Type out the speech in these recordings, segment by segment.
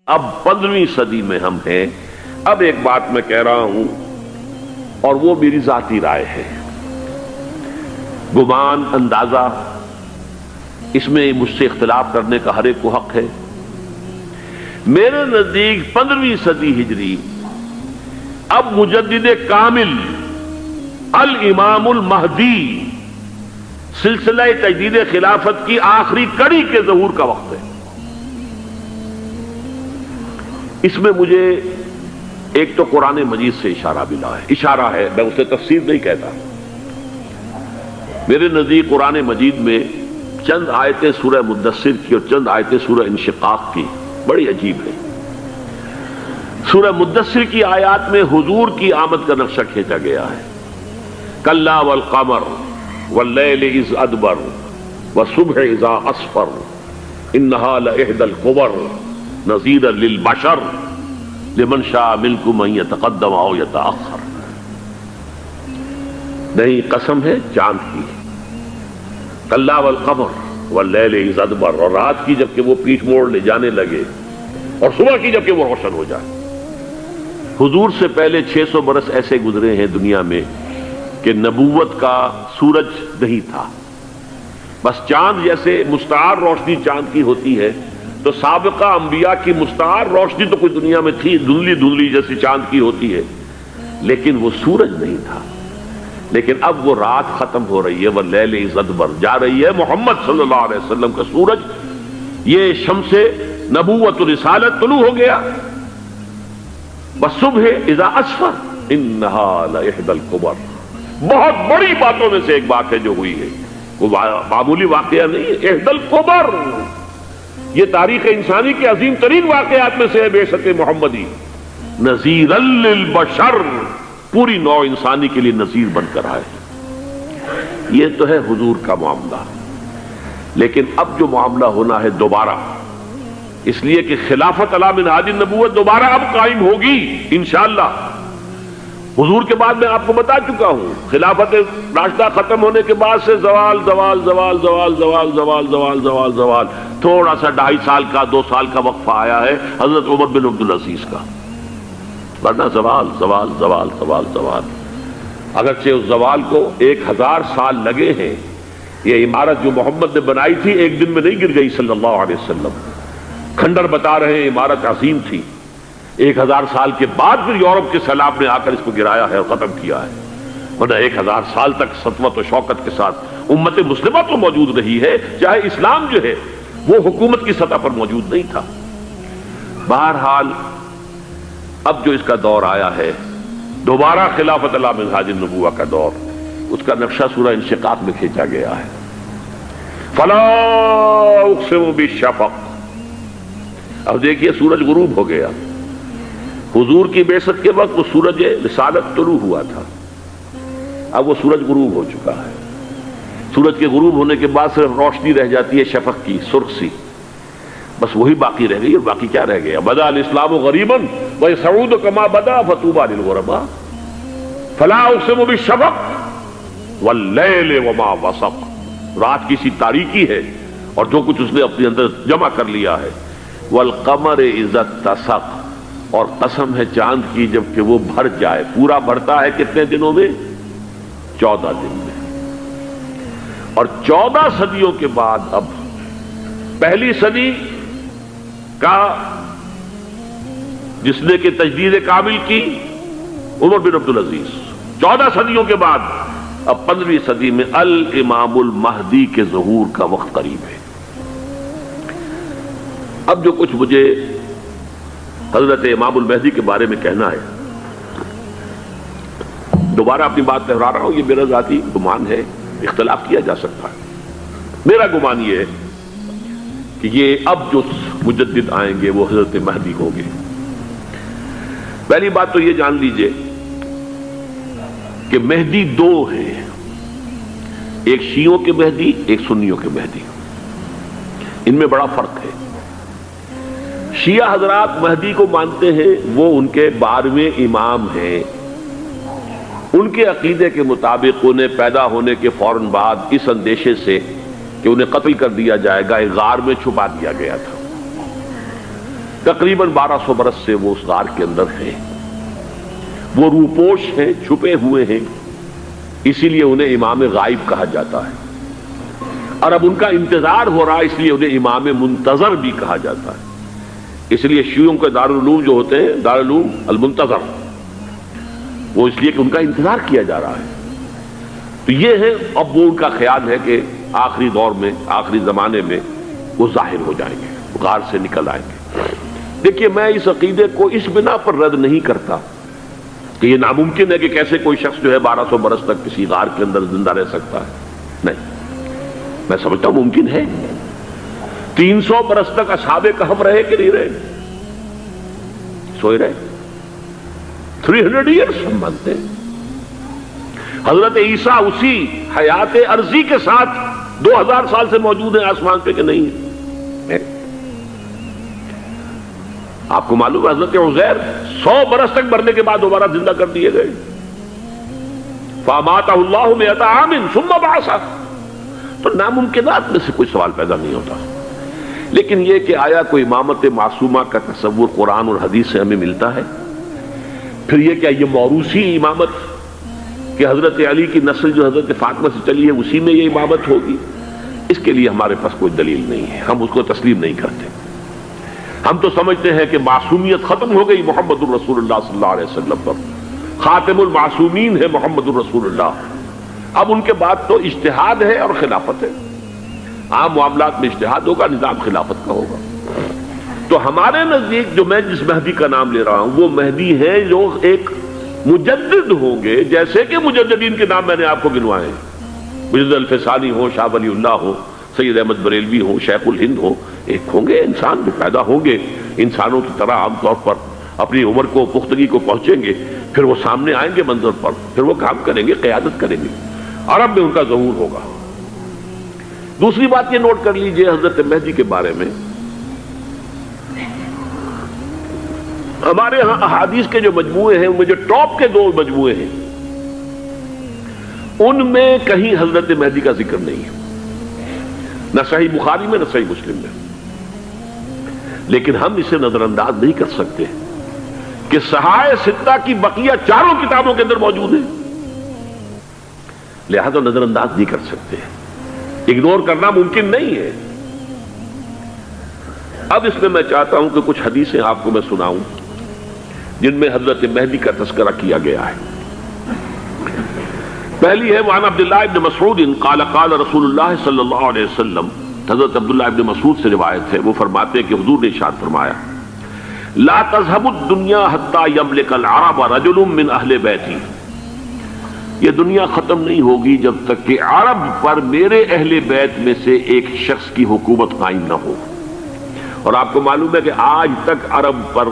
اب 15ویں صدی میں ہم ہیں۔ اب ایک بات میں کہہ رہا ہوں اور وہ میری ذاتی رائے ہے، گمان اندازہ اس میں مجھ سے اختلاف کرنے کا ہر ایک کو حق ہے۔ میرے نزدیک 15ویں صدی ہجری اب مجدد کامل الامام المہدی سلسلہ تجدید خلافت کی آخری کڑی کے ظہور کا وقت ہے۔ اس میں مجھے ایک تو قرآن مجید سے اشارہ ملا ہے، اشارہ ہے، میں اسے تفسیر نہیں کہتا۔ میرے نزدیک قرآن مجید میں چند آیتیں سورہ مدثر کی اور چند آیتیں سورہ انشقاق کی بڑی عجیب ہے۔ سورہ مدثر کی آیات میں حضور کی آمد کا نقشہ کھینچا گیا ہے، کلا والقمر واللیل اذ ادبر والصبح اذا اسفر انہا لإحدی الکبر نذیرا للبشر لمن شاء منکم ان یتقدم او یتأخر۔ نہیں، قسم ہے چاند کی، کلا والقمر واللیل اذ ادبر، اور رات کی جبکہ وہ پیٹھ موڑ لے جانے لگے اور صبح کی جبکہ وہ روشن ہو جائے۔ حضور سے پہلے 600 برس ایسے گزرے ہیں دنیا میں کہ نبوت کا سورج نہیں تھا، بس چاند جیسے مستعار روشنی چاند کی ہوتی ہے، تو سابقہ انبیاء کی مستعار روشنی تو کوئی دنیا میں تھی، دھندلی دھندلی جیسی چاند کی ہوتی ہے، لیکن وہ سورج نہیں تھا۔ لیکن اب وہ رات ختم ہو رہی ہے، واللیل اذ ادبر، جا رہی ہے محمد صلی اللہ علیہ وسلم کا سورج، یہ شمس نبوت و رسالت طلوع ہو گیا۔ والصبح اذا اسفر انہا لإحدی الکبر، بہت بڑی باتوں میں سے ایک بات ہے جو ہوئی ہے، وہ معمولی واقعہ نہیں ہے، احدی الکبر، یہ تاریخ انسانی کے عظیم ترین واقعات میں سے ہے بعثت محمدی، نذیرا للبشر، پوری نوع انسانی کے لیے نذیر بن کر آئے۔ یہ تو ہے حضور کا معاملہ، لیکن اب جو معاملہ ہونا ہے دوبارہ، اس لیے کہ خلافت علی منہاج النبوت دوبارہ اب قائم ہوگی انشاءاللہ۔ حضور کے بعد میں آپ کو بتا چکا ہوں، خلافت راشدہ ختم ہونے کے بعد سے زوال زوال زوال زوال زوال زوال زوال زوال زوال، تھوڑا سا 2.5 سال کا 2 سال کا وقفہ آیا ہے حضرت عمر بن عبدالعزیز کا، ورنہ زوال زوال زوال زوال زوال۔ اگرچہ اس زوال کو 1000 سال لگے ہیں، یہ عمارت جو محمد نے بنائی تھی ایک دن میں نہیں گر گئی صلی اللہ علیہ وسلم، کھنڈر بتا رہے ہیں عمارت عظیم تھی، 1000 سال کے بعد پھر یورپ کے سیلاب نے آ کر اس کو گرایا ہے اور ختم کیا ہے، ورنہ 1000 سال تک سطوت و شوکت کے ساتھ امت مسلمہ تو موجود رہی ہے، چاہے اسلام جو ہے وہ حکومت کی سطح پر موجود نہیں تھا۔ بہرحال اب جو اس کا دور آیا ہے دوبارہ خلافت علی منہاج النبوہ کا دور، اس کا نقشہ سورہ انشقاق میں کھینچا گیا ہے۔ فلا اقسم بالشفق، اب دیکھیے سورج غروب ہو گیا، حضور کی بعثت کے وقت وہ سورج رسالت طلوع ہوا تھا، اب وہ سورج غروب ہو چکا ہے۔ سورج کے غروب ہونے کے بعد صرف روشنی رہ جاتی ہے شفق کی، سرخ سی، بس وہی باقی رہ گئی، اور باقی کیا رہ گیا؟ بدا الاسلام غریبا ویسعود کما بدا فطوبی للغرباء، فلا اقسم بالشفق واللیل وما وسق، رات کی سی تاریکی ہے اور جو کچھ اس نے اپنے اندر جمع کر لیا ہے، والقمر اذا اتسق، اور قسم ہے چاند کی جب کہ وہ بھر جائے، پورا بھرتا ہے کتنے دنوں میں؟ 14 دن میں۔ اور 14 صدیوں کے بعد اب پہلی صدی کا جس نے کہ تجدید کامل کی عمر بن عبدالعزیز، 14 صدیوں کے بعد اب 15ویں صدی میں الامام المہدی کے ظہور کا وقت قریب ہے۔ اب جو کچھ مجھے حضرت امام المہدی کے بارے میں کہنا ہے، دوبارہ اپنی بات دہرا رہا ہوں، یہ میرا ذاتی گمان ہے، اختلاف کیا جا سکتا ہے۔ میرا گمان یہ ہے کہ یہ اب جو مجدد آئیں گے وہ حضرت مہدی ہوں گے۔ پہلی بات تو یہ جان لیجئے کہ مہدی 2 ہیں، ایک شیعوں کے مہدی، ایک سنیوں کے مہدی، ان میں بڑا فرق ہے۔ شیعہ حضرات مہدی کو مانتے ہیں، وہ ان کے 12ویں امام ہیں، ان کے عقیدے کے مطابق انہیں پیدا ہونے کے فوراً بعد اس اندیشے سے کہ انہیں قتل کر دیا جائے گا ایک غار میں چھپا دیا گیا تھا۔ تقریباً 1200 برس سے وہ اس غار کے اندر ہیں، وہ روپوش ہیں، چھپے ہوئے ہیں، اسی لیے انہیں امام غائب کہا جاتا ہے، اور اب ان کا انتظار ہو رہا ہے اس لیے انہیں امام منتظر بھی کہا جاتا ہے۔ اس لیے شیعوں کے دارالعلوم جو ہوتے ہیں دارالعلوم المنتظر، وہ اس لیے کہ ان کا انتظار کیا جا رہا ہے۔ تو یہ ہے، اب وہ ان کا خیال ہے کہ آخری دور میں، آخری زمانے میں وہ ظاہر ہو جائیں گے، غار سے نکل آئیں گے۔ دیکھیے میں اس عقیدے کو اس بنا پر رد نہیں کرتا کہ یہ ناممکن ہے کہ کیسے کوئی شخص جو ہے 1200 برس تک کسی غار کے اندر زندہ رہ سکتا ہے، نہیں، میں سمجھتا ہوں ممکن ہے۔ 300 برس تک اصحاب کہف رہے کہ نہیں رہے؟ سوئے رہے۔ 300 ایئرس ہم مانتے ہیں۔ حضرت عیسیٰ اسی حیات عرضی کے ساتھ 2000 سال سے موجود ہیں آسمان پہ کہ نہیں ہے؟ آپ کو معلوم ہے حضرت عزیر 100 برس تک مرنے کے بعد دوبارہ زندہ کر دیے گئے۔ فَأَمَاتَهُ اللَّهُ مِئَةَ عَامٍ ثُمَّ بَعَثَهُ۔ تو ناممکنات میں سے کوئی سوال پیدا نہیں ہوتا، لیکن یہ کہ آیا کوئی امامت معصومہ کا تصور قرآن اور حدیث سے ہمیں ملتا ہے؟ پھر یہ کیا یہ موروثی امامت کہ حضرت علی کی نسل جو حضرت فاطمہ سے چلی ہے اسی میں یہ امامت ہوگی؟ اس کے لیے ہمارے پاس کوئی دلیل نہیں ہے، ہم اس کو تسلیم نہیں کرتے۔ ہم تو سمجھتے ہیں کہ معصومیت ختم ہو گئی محمد الرسول اللہ صلی اللہ علیہ وسلم پر، خاتم المعصومین ہے محمد الرسول اللہ۔ اب ان کے بعد تو اجتہاد ہے اور خلافت ہے، عام معاملات میں اجتہاد ہوگا، نظام خلافت کا ہوگا۔ تو ہمارے نزدیک جو میں جس مہدی کا نام لے رہا ہوں وہ مہدی ہے جو ایک مجدد ہوں گے، جیسے کہ مجددین کے نام میں نے آپ کو گنوائے ہیں، مجدد الفسانی ہو، شاہ ولی اللہ ہو، سید احمد بریلوی ہو، شیخ الہند ہو، ایک ہوں گے انسان جو پیدا ہوں گے انسانوں کی طرح عام طور پر اپنی عمر کو پختگی کو پہنچیں گے، پھر وہ سامنے آئیں گے منظر پر، پھر وہ کام کریں گے، قیادت کریں گے، عرب میں ان کا ظہور ہوگا۔ دوسری بات یہ نوٹ کر لیجئے حضرت مہدی کے بارے میں، ہمارے ہاں احادیث کے جو مجموعے ہیں ان میں جو ٹاپ کے 2 مجموعے ہیں ان میں کہیں حضرت مہدی کا ذکر نہیں ہے، نہ صحیح بخاری میں نہ صحیح مسلم میں، لیکن ہم اسے نظر انداز نہیں کر سکتے کہ صحائح ستہ کی بقیہ 4 کتابوں کے اندر موجود ہیں، لہذا نظر انداز نہیں کر سکتے، اگنور کرنا ممکن نہیں ہے۔ اب اس میں میں چاہتا ہوں کہ کچھ حدیثیں آپ کو میں سناؤں جن میں حضرت مہدی کا تذکرہ کیا گیا ہے۔ پہلی ہے وعن عبداللہ ابن مسعود قال قال رسول اللہ صلی اللہ علیہ وسلم، حضرت عبداللہ ابن مسعود سے روایت ہے، وہ فرماتے ہیں کہ حضور نے ارشاد فرمایا لا تذهب الدنيا حتى يملك العرب رجل من اہل بیتی، یہ دنیا ختم نہیں ہوگی جب تک کہ عرب پر میرے اہل بیت میں سے ایک شخص کی حکومت قائم نہ ہو۔ اور آپ کو معلوم ہے کہ آج تک عرب پر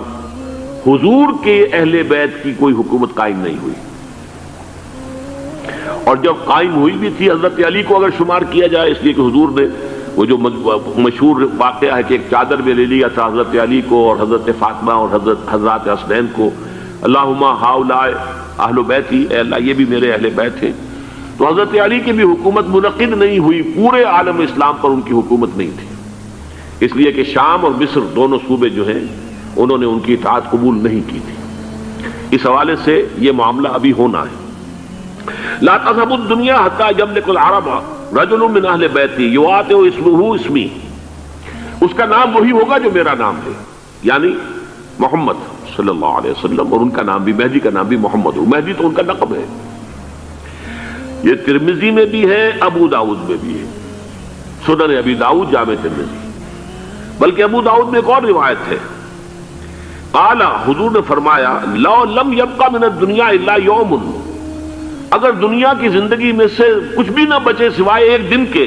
حضور کے اہل بیت کی کوئی حکومت قائم نہیں ہوئی، اور جب قائم ہوئی بھی تھی حضرت علی کو اگر شمار کیا جائے، اس لیے کہ حضور نے وہ جو مشہور واقعہ ہے کہ ایک چادر میں لے لیا تھا حضرت علی کو اور حضرت فاطمہ اور حضرت حسنین کو، اللہم ہؤلاء اہل بیتی، اے اللہ یہ بھی میرے اہل بیت ہیں۔ تو حضرت علی کی بھی حکومت منعقد نہیں ہوئی، پورے عالم اسلام پر ان کی حکومت نہیں تھی، اس لیے کہ شام اور مصر دونوں صوبے جو ہیں انہوں نے ان کی اطاعت قبول نہیں کی تھی۔ اس حوالے سے یہ معاملہ ابھی ہونا ہے۔ لا تذهب الدنيا حتى يملك العرب رجل من اہل بیتی یواطئ اسمہ اسمی، اس کا نام وہی ہوگا جو میرا نام ہے، یعنی محمد صلی اللہ علیہ وسلم، اور ان کا نام بھی مہدی کا نام بھی محمد ہو، مہدی تو ان کا لقب ہے۔ یہ ترمذی میں بھی ہے، ابو داؤد میں بھی ہے، سنن ابی داؤد جامع ترمذی، بلکہ ابو داؤد میں ایک اور روایت ہے، قال حضور نے فرمایا لو لم يبقى من الدنيا الا يوم، اگر دنیا کی زندگی میں سے کچھ بھی نہ بچے سوائے ایک دن کے،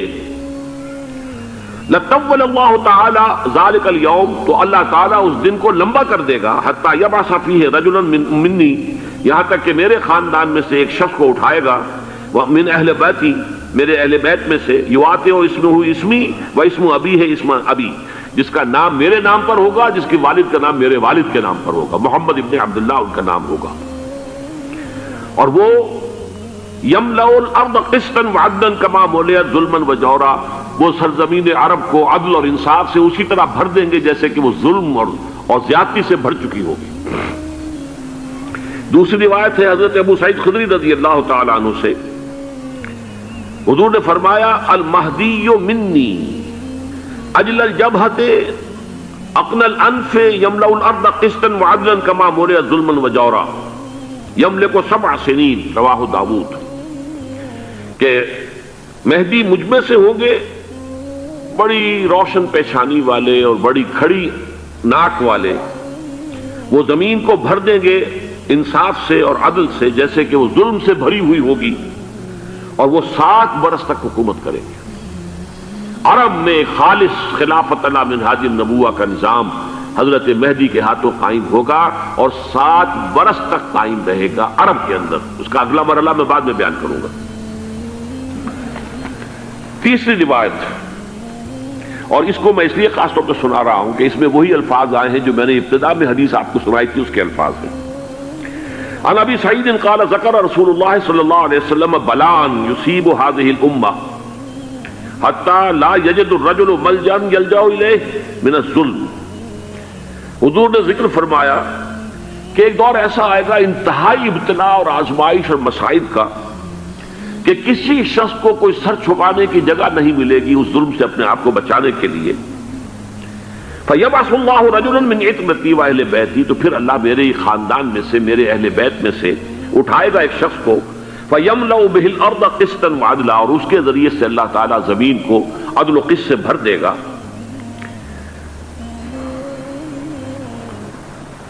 لطول اللہ تعالی ذلك اليوم، تو اللہ تعالیٰ اس دن کو لمبا کر دے گا، حتی یبعث فیہ رجلا منی، یہاں تک کہ میرے خاندان میں سے ایک شخص کو اٹھائے گا، من اہل بیتی، میرے اہل بیت میں سے، یواطئ اسمہ اسمی و اسم ابی ہے اسم ابی، جس کا نام میرے نام پر ہوگا، جس کے والد کا نام میرے والد کے نام پر ہوگا، محمد ابن عبداللہ ان کا نام ہوگا، اور وہ یملأ الارض قسطا وعدلا کما ملئت ظلما وجورا، وہ سرزمین عرب کو عدل اور انصاف سے اسی طرح بھر دیں گے جیسے کہ وہ ظلم اور زیادتی سے بھر چکی ہوگی۔ دوسری روایت ہے حضرت ابو سعید خدری رضی اللہ تعالی عنہ سے، حضور نے فرمایا المہدی منی اجل الجبہۃ اقن الانف یملأ الارض قسطا وعدلا کما ملئت ظلما وجورا یملک 7 سنین، رواہ داؤد، کہ مہدی مجھ میں سے ہوں گے بڑی روشن پیشانی والے اور بڑی کھڑی ناک والے، وہ زمین کو بھر دیں گے انصاف سے اور عدل سے جیسے کہ وہ ظلم سے بھری ہوئی ہوگی، اور وہ 7 برس تک حکومت کریں گے۔ عرب میں خالص خلافت علی منہاج النبوہ کا نظام حضرت مہدی کے ہاتھوں قائم ہوگا اور 7 برس تک قائم رہے گا عرب کے اندر۔ اس کا اگلا مرحلہ میں بعد میں بیان کروں گا۔ تیسری روایت، اور اس کو میں اس لیے خاص طور پہ سنا رہا ہوں کہ اس میں وہی الفاظ آئے ہیں جو میں نے ابتدا میں حدیث آپ کو سنائی تھی، اس کے الفاظ ہیں۔ عن ابی سعید قال ذکر رسول اللہ صلی اللہ علیہ وسلم بلاء یصیب هذه الامہ حتی لا یجد الرجل ملجا یلجا الیہ من الظلم۔ حضور نے ذکر فرمایا کہ ایک دور ایسا آئے گا انتہائی ابتلاء اور آزمائش اور مصائب کا کہ کسی شخص کو کوئی سر چھپانے کی جگہ نہیں ملے گی اس ظلم سے اپنے آپ کو بچانے کے لیے۔ فَيَبْعَثُ اللَّهُ رَجُلًا مِنْ عِتْرَتِي وَأَهْلِ بَيْتِي، تو پھر اللہ میرے خاندان میں سے، میرے اہل بیت میں سے اٹھائے گا ایک شخص کو، فَيَمْلَأُ بِهِ الْأَرْضَ قِسْطًا وَعَدْلًا، اور اس کے ذریعے سے اللہ تعالیٰ زمین کو عدل و قسط سے بھر دے گا۔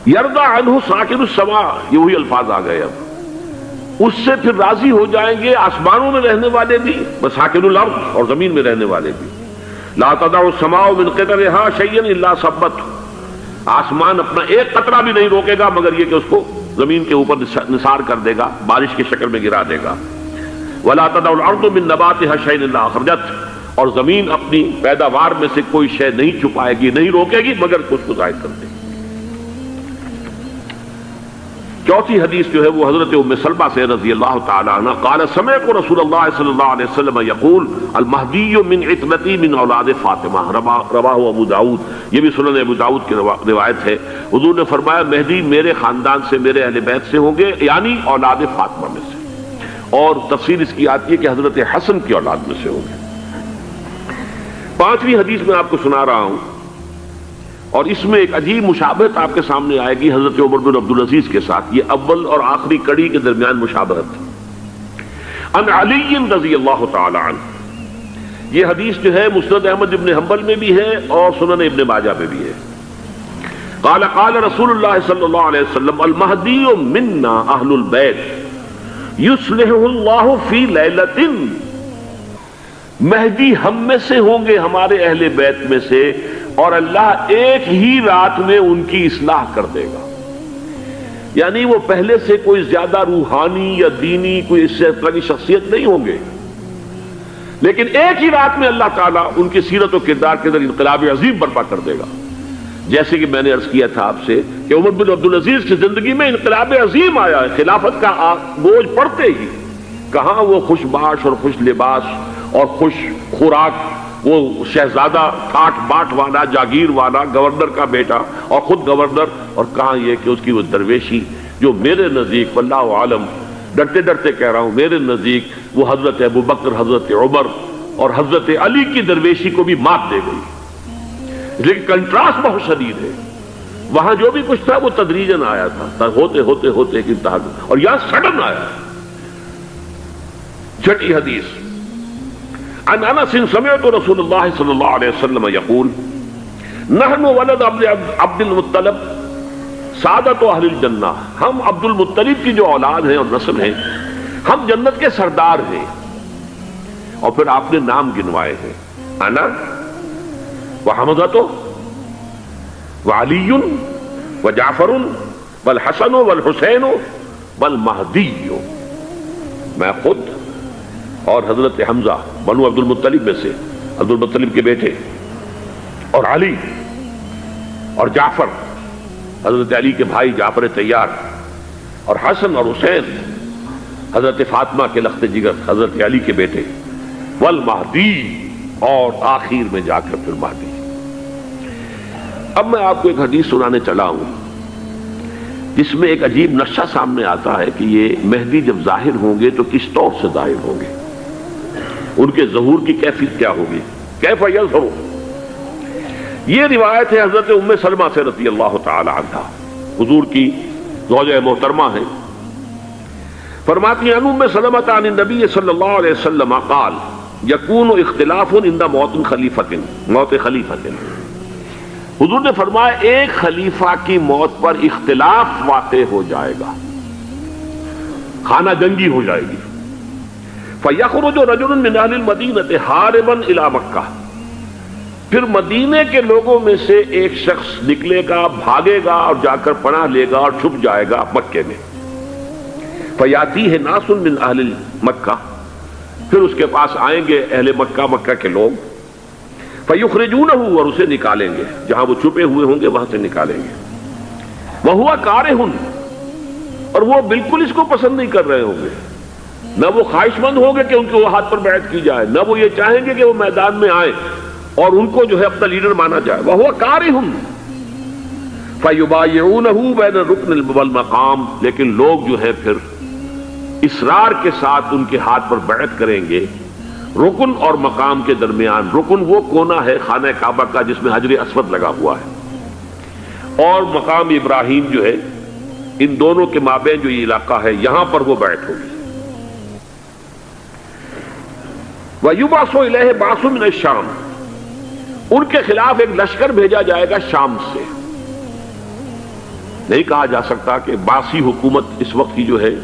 يَرْضَى عَنْهُ سَاكِنُ السَّمَاءِ، یہ وہی الفاظ آ گئے اب، اس سے پھر راضی ہو جائیں گے آسمانوں میں رہنے والے بھی، وَسَاكِنُ الْأَرْضِ، اور زمین میں رہنے والے بھی۔ لا تدع السماء من قطرها شيئا الا ثبته، آسمان اپنا ایک قطرہ بھی نہیں روکے گا مگر یہ کہ اس کو زمین کے اوپر نثار کر دے گا، بارش کی شکل میں گرا دے گا۔ ولا تدع الارض من نباتها شيئا الا اخرجته، اور زمین اپنی پیداوار میں سے کوئی شے نہیں چھپائے گی، نہیں روکے گی مگر اس کو ظاہر کر دے گی۔ چوتھی حدیث جو ہے وہ حضرت ام سلمہ سے رضی اللہ تعالی عنہ قال سمعت رسول اللہ صلی اللہ علیہ وسلم یقول المہدی من عترتی من اولاد فاطمہ، رواہ ابو داؤد، یہ بھی سنن ابو داؤد کی روایت ہے۔ حضور نے فرمایا مہدی میرے خاندان سے، میرے اہل بیت سے ہوں گے، یعنی اولاد فاطمہ میں سے، اور تفسیر اس کی آتی ہے کہ حضرت حسن کی اولاد میں سے ہوں گے۔ پانچویں حدیث میں آپ کو سنا رہا ہوں، اور اس میں ایک عجیب مشابہت آپ کے سامنے آئے گی حضرت عمر بن عبدالعزیز کے ساتھ، یہ اول اور آخری کڑی کے درمیان مشابہت۔ عن علی رضی اللہ تعالی عنہ، یہ حدیث جو ہے مسند احمد ابن حنبل میں بھی ہے اور سنن ابن ماجہ میں بھی ہے۔ قال قال رسول اللہ صلی اللہ علیہ وسلم المہدی منا اہل البیت یصلحہ اللہ فی لیلۃ، مہدی ہم میں سے ہوں گے، ہمارے اہل بیت میں سے، اور اللہ ایک ہی رات میں ان کی اصلاح کر دے گا۔ یعنی وہ پہلے سے کوئی زیادہ روحانی یا دینی کوئی اس طرح کی شخصیت نہیں ہوں گے، لیکن ایک ہی رات میں اللہ تعالیٰ ان کی سیرت و کردار کے اندر انقلاب عظیم برپا کر دے گا۔ جیسے کہ میں نے عرض کیا تھا آپ سے کہ عمر بن عبدالعزیز کی زندگی میں انقلاب عظیم آیا ہے، خلافت کا بوجھ پڑتے ہی کہاں وہ خوش باش اور خوش لباس اور خوش خوراک، وہ شہزادہ ٹھاٹ باٹ والا، جاگیر والا، گورنر کا بیٹا اور خود گورنر، اور کہاں یہ کہ اس کی وہ درویشی جو میرے نزدیک واللہ عالم، ڈرتے ڈرتے کہہ رہا ہوں، میرے نزدیک وہ حضرت ابو بکر، حضرت عمر اور حضرت علی کی درویشی کو بھی مات دے گئی۔ لیکن کنٹراسٹ بہت شدید ہے، وہاں جو بھی کچھ تھا وہ تدریجاً آیا تھا، ہوتے ہوتے ہوتے ایک انتہا، اور یہاں سڈن آیا۔ چھٹی حدیث، عن انس سمعت رسول اللہ صلی اللہ علیہ وسلم یقول نحن ولد عبد المطلب سعادت اہل الجنہ، ہم عبد المطلب کی جو اولاد ہیں اور نسل ہیں، ہم جنت کے سردار ہیں۔ اور پھر آپ نے نام گنوائے ہیں، انا وحمزۃ وعلی وجعفر والحسن والحسین والمہدی، میں خود اور حضرت حمزہ بنو عبد المطلب میں سے، عبد المطلب کے بیٹے، اور علی اور جعفر حضرت علی کے بھائی جعفر طیار، اور حسن اور حسین حضرت فاطمہ کے لخت جگر حضرت علی کے بیٹے، والمہدی اور آخر میں جا کر پھر مہدی۔ اب میں آپ کو ایک حدیث سنانے چلا ہوں جس میں ایک عجیب نقشہ سامنے آتا ہے کہ یہ مہدی جب ظاہر ہوں گے تو کس طور سے ظاہر ہوں گے، ان کے ظہور کی کیفیت کیا ہوگی، کیف یظہر۔ یہ روایت ہے حضرت ام سلمہ سے رضی اللہ تعالی عنہا، حضور کی زوجہ محترمہ ہیں، فرماتی ہیں ام سلمہ عن النبی صلی اللہ علیہ وسلم قال یکون اختلاف عند موت خلیفۃ۔ حضور نے فرمایا ایک خلیفہ کی موت پر اختلاف واقع ہو جائے گا، خانہ جنگی ہو جائے گی۔ فَيَخْرُجُ رَجُلٌ مِّنْ أَهْلِ الْمَدِينَةِ هَارِبًا إِلَى مَكَّةَ، پھر مدینے کے لوگوں میں سے ایک شخص نکلے گا، بھاگے گا اور جا کر پناہ لے گا اور چھپ جائے گا مکے میں۔ فَيَأْتِيهِ نَاسٌ مِّنْ أَهْلِ مَكَّةِ، پھر اس کے پاس آئیں گے اہل مکہ، مکہ کے لوگ، فَيُخْرِجُونَهُ، اور اسے نکالیں گے، جہاں وہ چھپے ہوئے ہوں گے وہاں سے نکالیں گے۔ وَهُوَ كَارِهٌ، اور وہ بالکل اس کو پسند نہیں کر رہے ہوں گے، نہ وہ خواہش مند ہوں گے کہ ان کے ہاتھ پر بیعت کی جائے، نہ وہ یہ چاہیں گے کہ وہ میدان میں آئیں اور ان کو جو ہے اپنا لیڈر مانا جائے۔ وَهُوَ كَارِهٌ فَيُبَايِعُونَهُ بَيْنَ الرُّكْنِ وَالْمَقَامِ، لیکن لوگ جو ہے پھر اصرار کے ساتھ ان کے ہاتھ پر بیعت کریں گے رکن اور مقام کے درمیان۔ رکن وہ کونا ہے خانہ کعبہ کا جس میں حجر اسود لگا ہوا ہے، اور مقام ابراہیم جو ہے، ان دونوں کے مابین جو یہ علاقہ ہے یہاں پر وہ بیعت ہوگی۔ وَيُبْعَثُ إِلَيْهِ بَعْثٌ مِّنَ الشَّامِ، ان کے خلاف ایک لشکر بھیجا جائے گا شام سے۔ نہیں کہا جا سکتا کہ باسی حکومت اس وقت کی جو ہے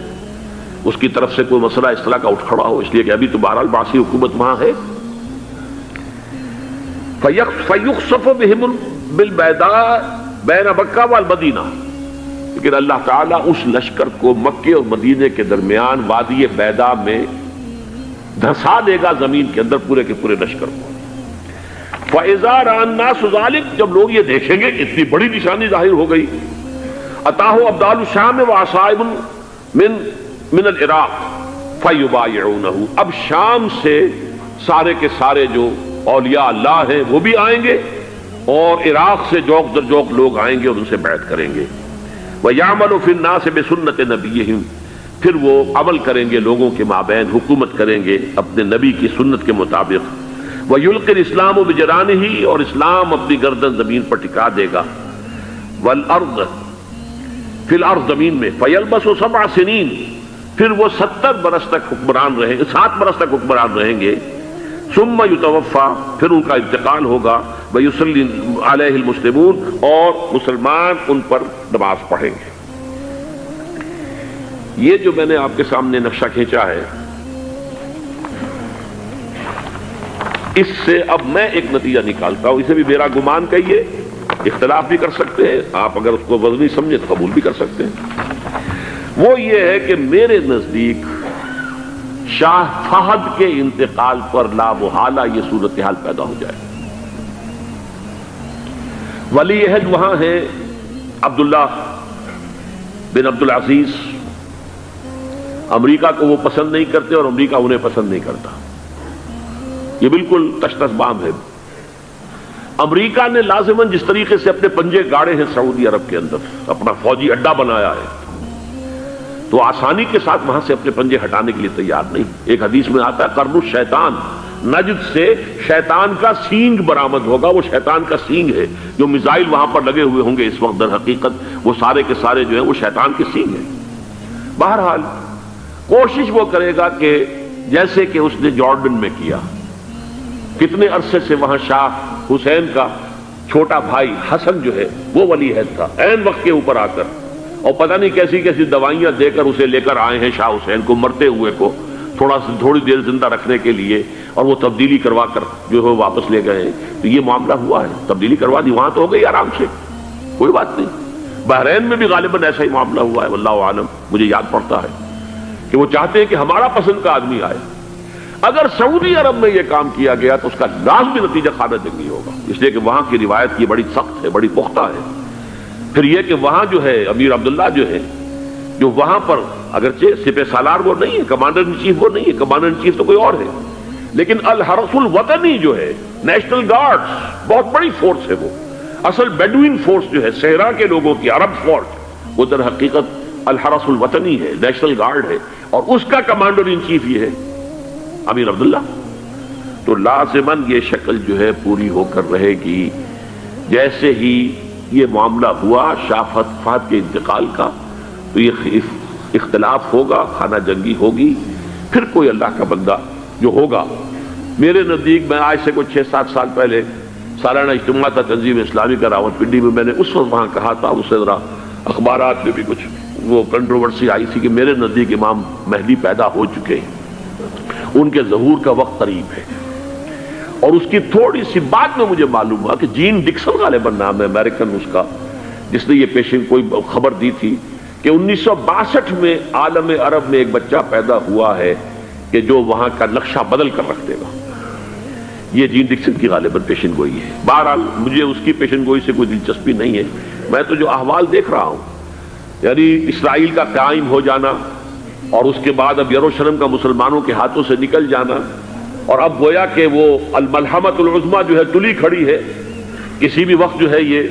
اس کی طرف سے کوئی مسئلہ اس طرح کا اٹھ کھڑا ہو، اس لیے کہ ابھی تو بہرحال باسی حکومت وہاں ہے۔ فَيُخْسَفُ بِهِمُ بِالْبَيْضَاءِ بَيْنَ مَكَّةَ وَالْمَدِينَةِ، لیکن اللہ تعالیٰ اس لشکر کو مکے اور مدینے کے درمیان وادی بیضاء میں دھسا دے گا، زمین کے اندر پورے کے پورے لشکر کو۔ فَإِذَا رَأَى النَّاسُ ذَلِكَ، جب لوگ یہ دیکھیں گے کہ اتنی بڑی نشانی ظاہر ہو گئی، أَتَاهُ أَبْدَالُ الشَّامِ وَعَصَائِبٌ من العراق فَيُبَايِعُونَهُ، اب شام سے سارے کے سارے جو اولیاء اللہ ہیں وہ بھی آئیں گے، اور عراق سے جوق در جوق لوگ آئیں گے اور ان سے بیعت کریں گے۔ وَيَعْمَلُ فِي النَّاسِ بِسُنَّةِ نَبِيِّهِمْ، پھر وہ عمل کریں گے لوگوں کے مابین، حکومت کریں گے اپنے نبی کی سنت کے مطابق۔ وَيُلْقِي الْإِسْلَامُ بِجَرَانِهِ، اور اسلام اپنی گردن زمین پر ٹکا دے گا۔ وَالْأَرْض فِي الْأَرْض، زمین میں۔ فَيَلْبَسُ 7 سنین، پھر وہ 70 برس تک حکمران رہیں گے، 7 برس تک حکمران رہیں گے۔ ثم یتوفا، پھر ان کا انتقال ہوگا۔ ویصلی علیہ المسلمون، اور مسلمان ان پر نماز پڑھیں گے۔ یہ جو میں نے آپ کے سامنے نقشہ کھینچا ہے، اس سے اب میں ایک نتیجہ نکالتا ہوں، اسے بھی میرا گمان کہیے، اختلاف بھی کر سکتے ہیں آپ، اگر اس کو وزنی سمجھے تو قبول بھی کر سکتے ہیں۔ وہ یہ ہے کہ میرے نزدیک شاہ فہد کے انتقال پر لا محالہ یہ صورتحال پیدا ہو جائے۔ ولی عہد وہاں ہے عبداللہ بن عبدالعزیز، امریکہ کو وہ پسند نہیں کرتے اور امریکہ انہیں پسند نہیں کرتا، یہ بالکل تش تش بام ہے۔ امریکہ نے لازماً جس طریقے سے اپنے پنجے گاڑے ہیں سعودی عرب کے اندر، اپنا فوجی اڈا بنایا ہے، تو آسانی کے ساتھ وہاں سے اپنے پنجے ہٹانے کے لیے تیار نہیں۔ ایک حدیث میں آتا ہے قرن الشیطان، نجد سے شیطان کا سینگ برآمد ہوگا، وہ شیطان کا سینگ ہے، جو میزائل وہاں پر لگے ہوئے ہوں گے اس وقت، در حقیقت وہ سارے کے سارے جو ہیں وہ شیطان کے سینگ ہیں۔ بہرحال کوشش وہ کرے گا کہ جیسے کہ اس نے جارڈن میں کیا، کتنے عرصے سے وہاں شاہ حسین کا چھوٹا بھائی حسن جو ہے وہ ولی عہد تھا، عین وقت کے اوپر آ کر، اور پتہ نہیں کیسی کیسی دوائیاں دے کر اسے لے کر آئے ہیں شاہ حسین کو، مرتے ہوئے کو تھوڑی دیر زندہ رکھنے کے لیے، اور وہ تبدیلی کروا کر جو ہے واپس لے گئے ہیں۔ تو یہ معاملہ ہوا ہے، تبدیلی کروا دی، وہاں تو ہو گئی آرام سے، کوئی بات نہیں۔ بحرین میں بھی غالباً ایسا ہی معاملہ ہوا ہے، واللہ عالم، مجھے یاد پڑتا ہے کہ وہ چاہتے ہیں کہ ہمارا پسند کا آدمی آئے۔ اگر سعودی عرب میں یہ کام کیا گیا تو اس کا لازمی نتیجہ خانہ جنگی ہوگا، اس لیے کہ وہاں کی روایت یہ بڑی سخت ہے، بڑی پختہ ہے۔ پھر یہ کہ وہاں جو ہے امیر عبداللہ جو ہے، جو وہاں پر اگرچہ سپہ سالار وہ نہیں ہے، کمانڈر ان چیف وہ نہیں ہے، کمانڈر ان چیف تو کوئی اور ہے، لیکن الحرس الوطنی جو ہے نیشنل گارڈز بہت بڑی فورس ہے، وہ اصل بیڈوین فورس جو ہے صحرا کے لوگوں کی عرب فورس، وہ در حقیقت الحرس الوطنی ہے، نیشنل گارڈ ہے، اور اس کا کمانڈر ان چیف یہ ہے امیر عبداللہ۔ تو لازماً یہ شکل جو ہے پوری ہو کر رہے گی۔ جیسے ہی یہ معاملہ ہوا شاہ فہد کے انتقال کا، تو یہ اختلاف ہوگا، خانہ جنگی ہوگی، پھر کوئی اللہ کا بندہ جو ہوگا۔ میرے نزدیک، میں آج سے کوئی 6-7 سال پہلے سالانہ اجتماع تھا تنظیم اسلامی کا راولپنڈی میں، میں نے اس وقت وہاں کہا تھا، اس سے ذرا اخبارات میں بھی کچھ وہ کنٹروورسی آئی تھی کہ میرے نزدیک امام مہدی پیدا ہو چکے ہیں، ان کے ظہور کا وقت قریب ہے۔ اور اس کی تھوڑی سی بات میں مجھے معلوم ہوا کہ جین ڈکسن غالباً نام ہے امریکن اس کا، جس نے یہ پیشن کوئی خبر دی تھی کہ 1962 میں عالم عرب میں ایک بچہ پیدا ہوا ہے کہ جو وہاں کا نقشہ بدل کر رکھ دے گا۔ یہ جین ڈکسن کی غالباً پیشن گوئی ہے۔ بہرحال مجھے اس کی پیشن گوئی سے کوئی دلچسپی نہیں ہے، میں تو جو احوال دیکھ رہا ہوں، یعنی اسرائیل کا قائم ہو جانا، اور اس کے بعد اب یروشلم کا مسلمانوں کے ہاتھوں سے نکل جانا، اور اب گویا کہ وہ الملحمۃ العظمیٰ جو ہے تلی کھڑی ہے، کسی بھی وقت جو ہے یہ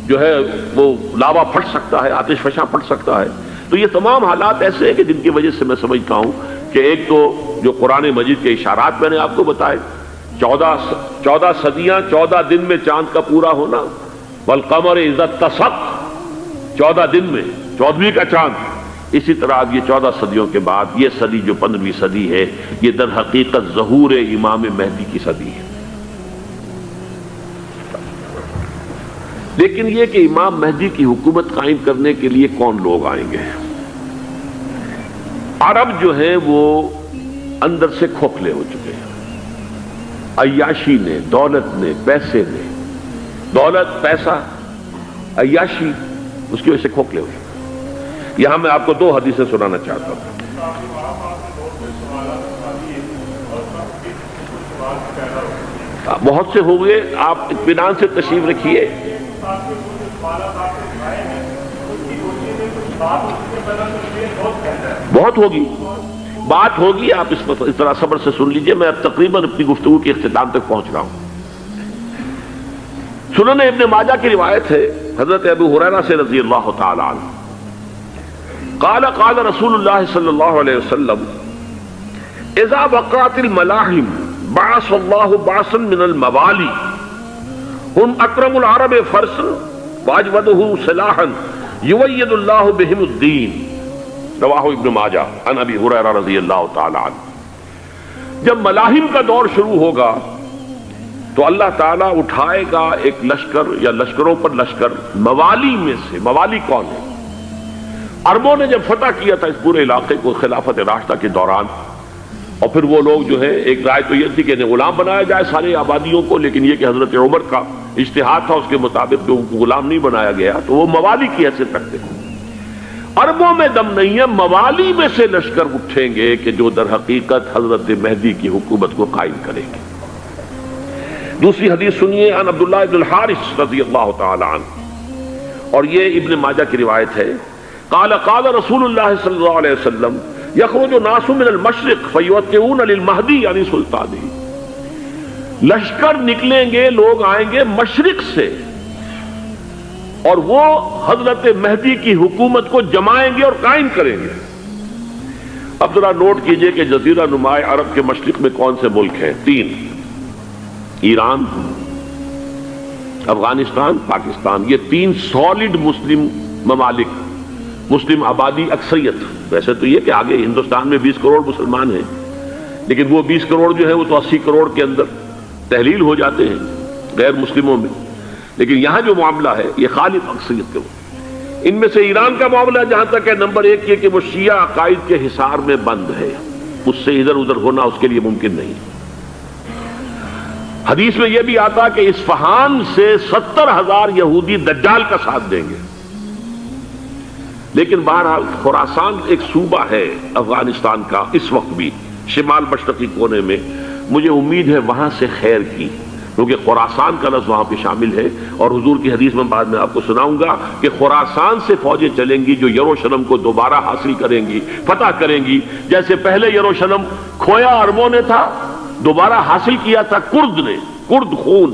جو ہے وہ لاوا پھٹ سکتا ہے، آتش فشاں پھٹ سکتا ہے۔ تو یہ تمام حالات ایسے ہیں کہ جن کی وجہ سے میں سمجھتا ہوں کہ ایک تو جو قرآن مجید کے اشارات میں نے آپ کو بتائے، 14 صدیاں 14 دن میں چاند کا پورا ہونا، والقمر اذا اتسق، 14 دن میں 14ویں کا چاند۔ اسی طرح اب یہ 14 صدیوں کے بعد یہ صدی جو 15ویں صدی ہے، یہ در حقیقت ظہور امام مہدی کی صدی ہے۔ لیکن یہ کہ امام مہدی کی حکومت قائم کرنے کے لیے کون لوگ آئیں گے؟ عرب جو ہے وہ اندر سے کھوکھلے ہو چکے ہیں، عیاشی نے، دولت نے، پیسے نے، دولت، پیسہ، عیاشی، اس کی وجہ سے کھوکھلے ہو چکے ہیں۔ یہاں میں آپ کو 2 حدیثیں سنانا چاہتا ہوں۔ بہت سے ہو گئے، آپ اطمینان سے تشریف رکھیے۔ بہت ہوگی، بات ہوگی، آپ اس طرح صبر سے سن لیجئے۔ میں اب تقریباً اپنی گفتگو کے اختتام تک پہنچ رہا ہوں۔ سنن ابن ماجہ کی روایت ہے حضرت ابو ہریرہ سے رضی اللہ تعالی عنہ، قال قال رسول اللہ صلی اللہ علیہ وسلم اذا وقعت الملاحم بعث اللہ بعثا من الموالی هم اکرم العرب فرسا واجودہ سلاحا یوید اللہ بہم الدین، رواہ ابن ماجہ عن ابی ہریرہ رضی اللہ تعالی عنہ۔ جب ملاحم کا دور شروع ہوگا تو اللہ تعالیٰ اٹھائے گا ایک لشکر یا لشکروں پر لشکر موالی میں سے۔ موالی کون ہے؟ عربوں نے جب فتح کیا تھا اس پورے علاقے کو خلافت راشدہ کے دوران، اور پھر وہ لوگ جو ہے، ایک رائے تو یہ تھی کہ انہیں غلام بنایا جائے سارے آبادیوں کو، لیکن یہ کہ حضرت عمر کا اجتہاد تھا اس کے مطابق کہ ان کو غلام نہیں بنایا گیا، تو وہ موالی کی حیثیت رکھتے ہیں۔ عربوں میں دم نہیں ہے، موالی میں سے لشکر اٹھیں گے کہ جو در حقیقت حضرت مہدی کی حکومت کو قائم کریں گے۔ دوسری حدیث سنیے، عن عبداللہ ابن الحارث رضی اللہ تعالی عنہ، اور یہ ابن ماجہ کی روایت ہے، قال قال رسول اللہ صلی اللہ علیہ وسلم یخرج ناس من المشرق فیوقعون للمہدی یعنی سلطانی، لشکر نکلیں گے، لوگ آئیں گے مشرق سے، اور وہ حضرت مہدی کی حکومت کو جمائیں گے اور قائم کریں گے۔ اب ذرا نوٹ کیجئے کہ جزیرہ نما عرب کے مشرق میں کون سے ملک ہیں؟ 3، ایران، افغانستان، پاکستان۔ یہ 3 سالڈ مسلم ممالک، مسلم آبادی اکثریت۔ ویسے تو یہ کہ آگے ہندوستان میں 20 کروڑ مسلمان ہیں، لیکن وہ 20 کروڑ جو ہے وہ تو 80 کروڑ کے اندر تحلیل ہو جاتے ہیں غیر مسلموں میں، لیکن یہاں جو معاملہ ہے یہ خالص اکثریت کے۔ ان میں سے ایران کا معاملہ جہاں تک ہے، نمبر 1 یہ کہ وہ شیعہ عقائد کے حصار میں بند ہے، اس سے ادھر ادھر ہونا اس کے لیے ممکن نہیں۔ حدیث میں یہ بھی آتا کہ اصفہان سے 70,000 یہودی دجال کا ساتھ دیں گے۔ لیکن بہرحال خراسان ایک صوبہ ہے افغانستان کا اس وقت بھی شمال مشرقی کونے میں، مجھے امید ہے وہاں سے خیر کی، کیونکہ خراسان کا لفظ وہاں پہ شامل ہے، اور حضور کی حدیث میں بعد میں آپ کو سناؤں گا کہ خراسان سے فوجیں چلیں گی جو یروشلم کو دوبارہ حاصل کریں گی، فتح کریں گی۔ جیسے پہلے یروشلم کھویا عربوں نے تھا، دوبارہ حاصل کیا تھا کرد نے، کرد خون۔